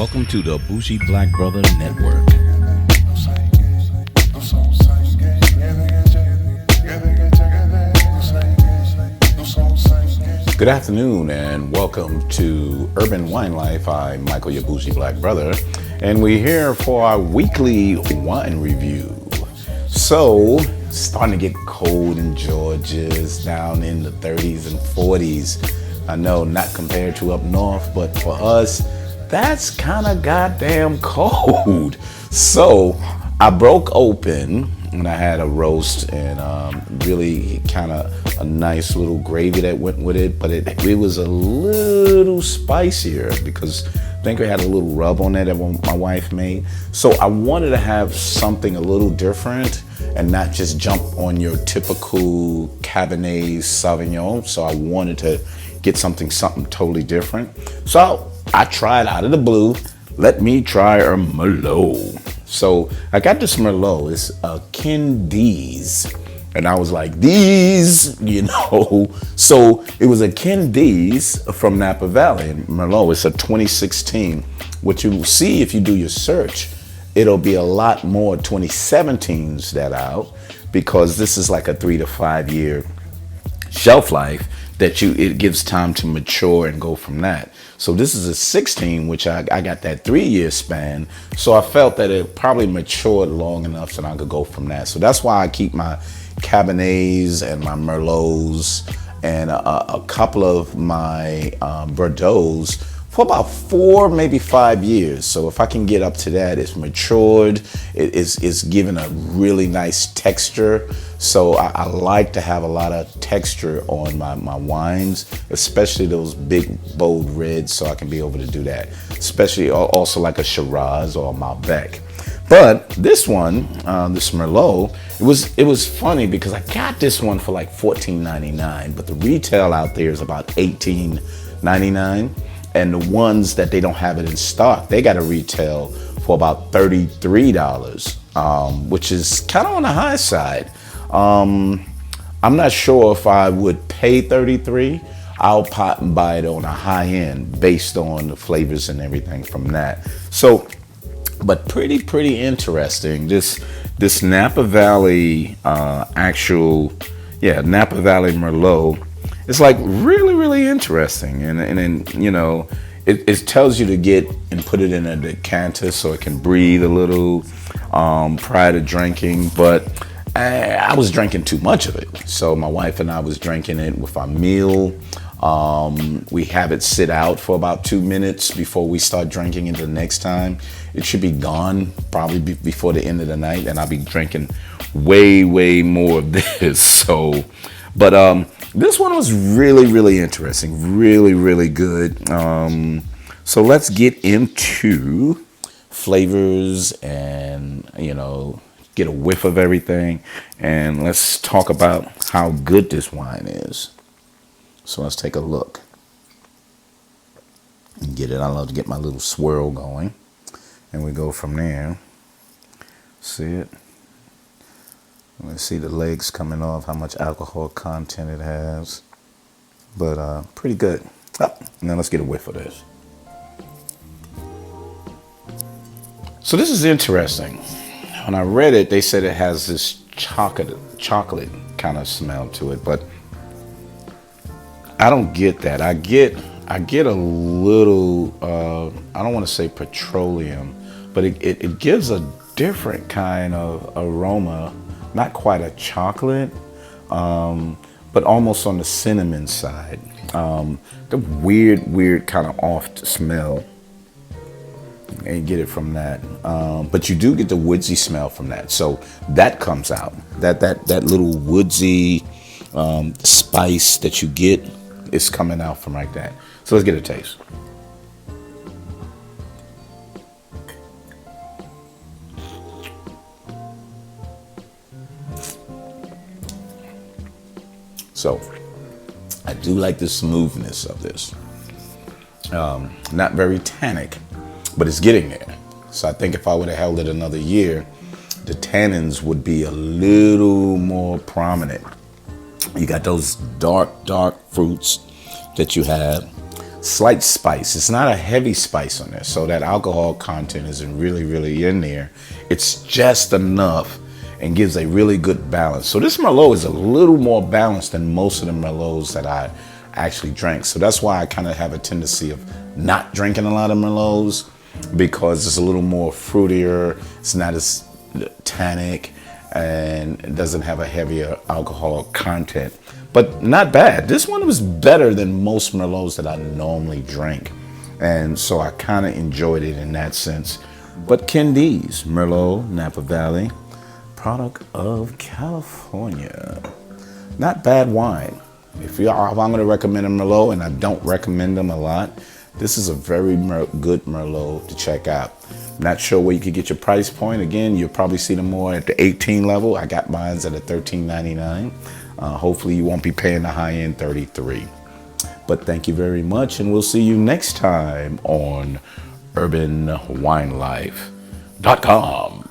Welcome to the Bougie Black Brother Network. Good afternoon and welcome to Urban Wine Life. I'm Michael, your Bougie Black Brother, and we're here for our weekly wine review. So, starting to get cold in Georgia. It's down in the 30s and 40s. I know, not compared to up north, but for us, that's kind of goddamn cold. So I broke open and I had a roast and really kind of a nice little gravy that went with it, but it was a little spicier because I think I had a little rub on it that my wife made. So I wanted to have something a little different and not just jump on your typical Cabernet Sauvignon. So I wanted to get something totally different. So I tried out of the blue, let me try a Merlot. So I got this Merlot, it's a Deis. And I was like, these, So it was a Deis from Napa Valley. And Merlot, it's a 2016. What you will see if you do your search, it'll be a lot more 2017s that out because this is like a 3 to 5 year shelf life that it gives time to mature and go from that. So this is a 16, which I got that 3 year span. So I felt that it probably matured long enough so I could go from that. So that's why I keep my Cabernets and my Merlots and a couple of my Bordeaux's for about 4, maybe 5 years. So if I can get up to that, it's matured, it's given a really nice texture. So I like to have a lot of texture on my wines, especially those big, bold reds, so I can be able to do that. Especially also like a Shiraz or a Malbec. But this one, this Merlot, it was funny because I got this one for like $14.99, but the retail out there is about $18.99. And the ones that they don't have it in stock, they got a retail for about $33, which is kind of on the high side. I'm not sure if I would pay $33. I'll pop and buy it on a high end based on the flavors and everything from that. So, but pretty interesting. This Napa Valley Napa Valley Merlot. It's like really interesting, and then it tells you to get and put it in a decanter so it can breathe a little prior to drinking. But I was drinking too much of it, so my wife and I was drinking it with our meal. We have it sit out for about 2 minutes before we start drinking it the next time. It should be gone probably before the end of the night, and I'll be drinking way more of this. So, but this one was really interesting, really good. So let's get into flavors and get a whiff of everything, and let's talk about how good this wine is. So let's take a look and get it. I love to get my little swirl going, and we go from there. See it? Let's see the legs coming off, how much alcohol content it has. But pretty good. Now let's get a whiff of this. So this is interesting. When I read it, they said it has this chocolate kind of smell to it, but I don't get that. I get a little, I don't want to say petroleum, but it gives a different kind of aroma. Not quite a chocolate, but almost on the cinnamon side. The weird kind of off smell. And get it from that. But you do get the woodsy smell from that. So that comes out. That little woodsy spice that you get is coming out from like that. So let's get a taste. So I do like the smoothness of this. Not very tannic, but it's getting there. So I think if I would have held it another year, the tannins would be a little more prominent. You got those dark fruits that you have. slight spice. It's not a heavy spice on there, so that alcohol content isn't really in there. It's just enough and gives a really good balance. So this Merlot is a little more balanced than most of the Merlots that I actually drank. So that's why I kind of have a tendency of not drinking a lot of Merlots, because it's a little more fruitier. It's not as tannic and it doesn't have a heavier alcohol content. But not bad. This one was better than most Merlots that I normally drink. And so I kind of enjoyed it in that sense. But Deis, Merlot, Napa Valley, product of California. Not bad wine. If I'm going to recommend a Merlot, and I don't recommend them a lot, this is a very good Merlot to check out. Not sure where you could get your price point. Again, you'll probably see them more at the 18 level. I got mine at a $13.99. Hopefully you won't be paying the high end $33. But thank you very much, and we'll see you next time on UrbanWineLife.com.